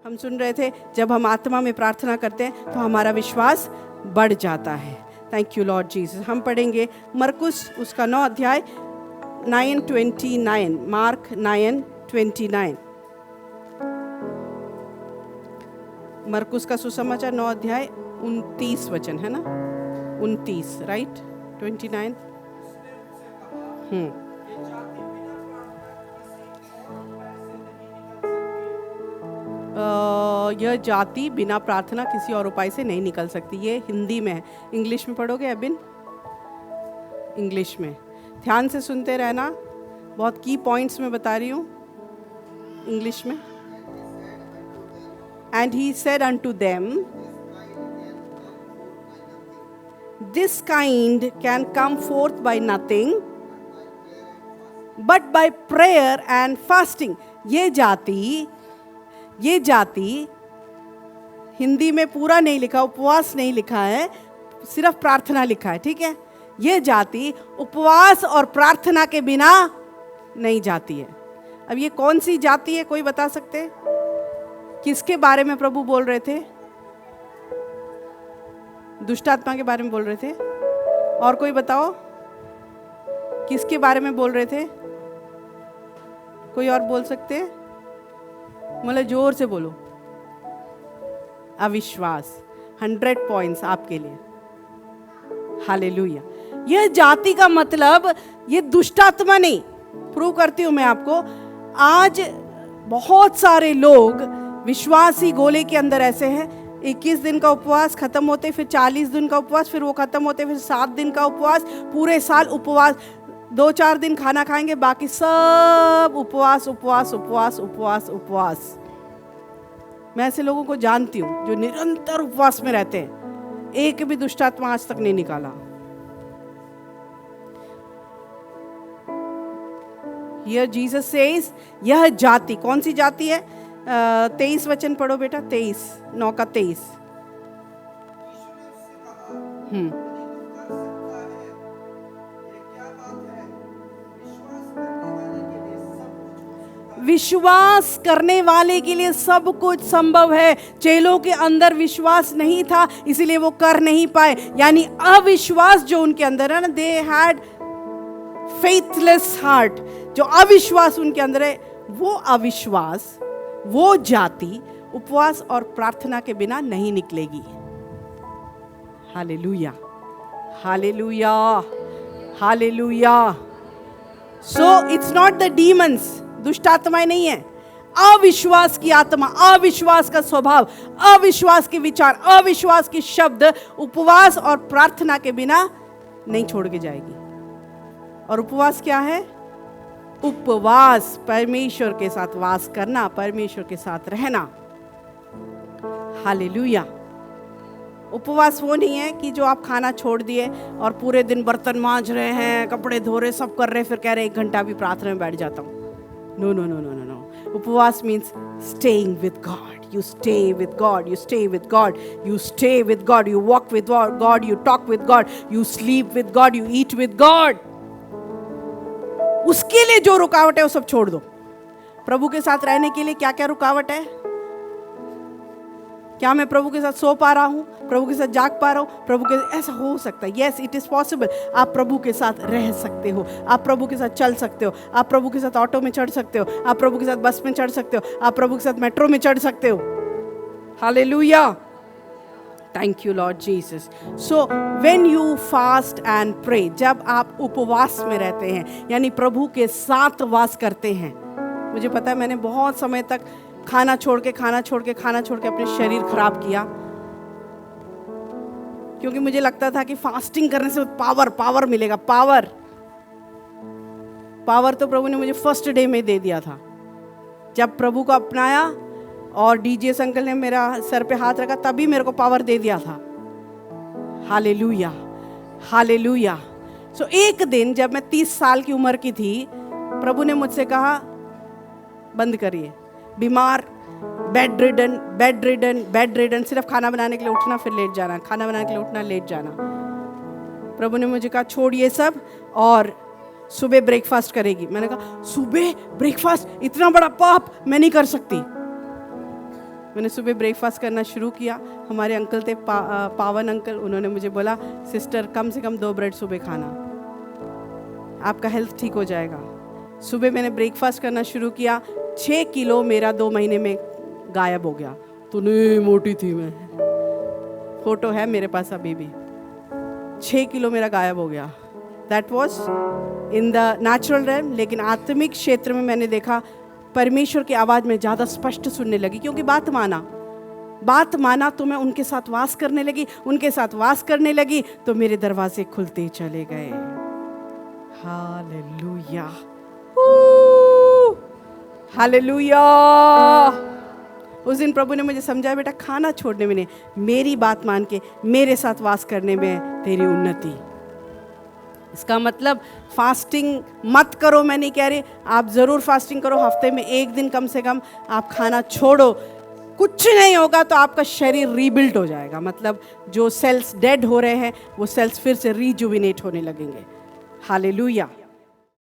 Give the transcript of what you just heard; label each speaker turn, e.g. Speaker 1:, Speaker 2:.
Speaker 1: हम सुन रहे थे, जब हम आत्मा में प्रार्थना करते हैं तो हमारा विश्वास बढ़ जाता है। Thank you Lord Jesus. हम पढ़ेंगे मरकुस उसका 9 अध्याय 9:29, मार्क 9:29। मरकुस का सुसमाचार 9 अध्याय 29 वचन है ना, 29 राइट, 29। यह जाति बिना प्रार्थना किसी और उपाय से नहीं निकल सकती। ये हिंदी में है, इंग्लिश में पढ़ोगे अबिन? इंग्लिश में ध्यान से सुनते रहना, बहुत की पॉइंट्स में बता रही हूँ इंग्लिश में। And he said unto them, this kind can come forth by nothing but by prayer and fasting। ये जाति हिंदी में पूरा नहीं लिखा, उपवास नहीं लिखा है, सिर्फ प्रार्थना लिखा है, ठीक है। ये जाति उपवास और प्रार्थना के बिना नहीं जाती है। अब ये कौन सी जाति है, कोई बता सकते हैं? किसके बारे में प्रभु बोल रहे थे? दुष्ट आत्मा के बारे में बोल रहे थे। और कोई बताओ किसके बारे में बोल रहे थे? कोई और बोल सकते? मतलब जोर से बोलो। अविश्वास। 100 पॉइंट्स आपके लिए। हालेलुया। यह जाति का मतलब ये दुष्ट आत्मा नहीं। प्रूव करती हूं मैं आपको। आज बहुत सारे लोग विश्वासी गोले के अंदर ऐसे हैं, 21 दिन का उपवास खत्म होते, फिर 40 दिन का उपवास, फिर वो खत्म होते, फिर 7 दिन का उपवास, पूरे साल उपवास, 2-4 दिन खाना खाएंगे, बाकी सब उपवास उपवास उपवास उपवास उपवास। मैं ऐसे लोगों को जानती हूँ जो निरंतर उपवास में रहते हैं, एक भी दुष्ट आत्मा आज तक नहीं निकाला। Here Jesus says, यह जाति, कौन सी जाति है? 23 वचन पढ़ो बेटा, 23, 9 का 23। विश्वास करने वाले के लिए सब कुछ संभव है। चेलों के अंदर विश्वास नहीं था, इसीलिए वो कर नहीं पाए। यानी अविश्वास जो उनके अंदर है ना, दे हैड फेथलेस हार्ट। जो अविश्वास उनके अंदर है, वो अविश्वास, वो जाति उपवास और प्रार्थना के बिना नहीं निकलेगी। Hallelujah, hallelujah, hallelujah. So it's not the demons, दुष्ट आत्माएं नहीं है। अविश्वास की आत्मा, अविश्वास का स्वभाव, अविश्वास के विचार, अविश्वास के शब्द उपवास और प्रार्थना के बिना नहीं छोड़ के जाएगी। और उपवास क्या है? उपवास परमेश्वर के साथ वास करना, परमेश्वर के साथ रहना। हालेलुया। उपवास वो नहीं है कि जो आप खाना छोड़ दिए और पूरे दिन बर्तन मांज रहे हैं, कपड़े धो रहे, सब कर रहे, फिर कह रहे 1 घंटा भी प्रार्थना में बैठ जाता हूँ। No no no no no no. उपवास means staying with God. You stay with God. You stay with God. You stay with God. You walk with God. You talk with God. You sleep with God. You eat with God. उसके लिए जो रुकावट है वो सब छोड़ दो। प्रभु के साथ रहने के लिए क्या क्या रुकावट है? क्या मैं प्रभु के साथ सो पा रहा हूँ? प्रभु के साथ जाग पा रहा हूँ? प्रभु के ऐसा हो सकता है। Yes, it is possible. आप प्रभु के साथ रह सकते हो, आप प्रभु के साथ चल सकते हो, आप प्रभु के साथ ऑटो में चढ़ सकते हो, आप प्रभु के साथ बस में चढ़ सकते हो, आप प्रभु के साथ मेट्रो में चढ़ सकते हो। Hallelujah, thank you Lord Jesus. So when you fast and pray, जब आप उपवास में रहते हैं यानी प्रभु के साथ वास करते हैं। मुझे पता है मैंने बहुत समय तक खाना छोड़ के अपने शरीर खराब किया, क्योंकि मुझे लगता था कि फास्टिंग करने से पावर मिलेगा। पावर तो प्रभु ने मुझे फर्स्ट डे में दे दिया था। जब प्रभु को अपनाया और डीजे अंकल ने मेरा सर पे हाथ रखा, तभी मेरे को पावर दे दिया था। Hallelujah, hallelujah. सो एक दिन जब मैं 30 साल की उम्र की थी, प्रभु ने मुझसे कहा बंद करिए। बीमार, बेड रिडन, सिर्फ खाना बनाने के लिए उठना फिर लेट जाना, खाना बनाने के लिए उठना लेट जाना। प्रभु ने मुझे कहा छोड़ ये सब और सुबह ब्रेकफास्ट करेगी। मैंने कहा सुबह ब्रेकफास्ट, इतना बड़ा पाप मैं नहीं कर सकती। मैंने सुबह ब्रेकफास्ट करना शुरू किया। हमारे अंकल थे पावन अंकल, उन्होंने मुझे बोला सिस्टर कम से कम 2 ब्रेड सुबह खाना, आपका हेल्थ ठीक हो जाएगा। सुबह मैंने ब्रेकफास्ट करना शुरू किया, 6 किलो मेरा 2 महीने में गायब हो गया। तो नहीं मोटी थी मैं, फोटो है मेरे पास अभी भी। 6 किलो मेरा गायब हो गया। That was in the natural realm. लेकिन आत्मिक क्षेत्र में मैंने देखा परमेश्वर की आवाज़ में ज़्यादा स्पष्ट सुनने लगी, क्योंकि बात माना तो मैं उनके साथ वास करने लगी, उनके साथ वास करने लगी तो मेरे दरवाजे खुलते चले गए। Hallelujah, hallelujah. उस दिन प्रभु ने मुझे समझाया, बेटा खाना छोड़ने में नहीं, मेरी बात मान के मेरे साथ वास करने में तेरी उन्नति। इसका मतलब फास्टिंग मत करो, मैं नहीं कह रही, आप ज़रूर फास्टिंग करो, हफ्ते में 1 दिन कम से कम आप खाना छोड़ो। कुछ नहीं होगा तो आपका शरीर रीबिल्ड हो जाएगा, मतलब जो सेल्स डेड हो रहे हैं वो सेल्स फिर से रीजुविनेट होने लगेंगे। हालेलुया।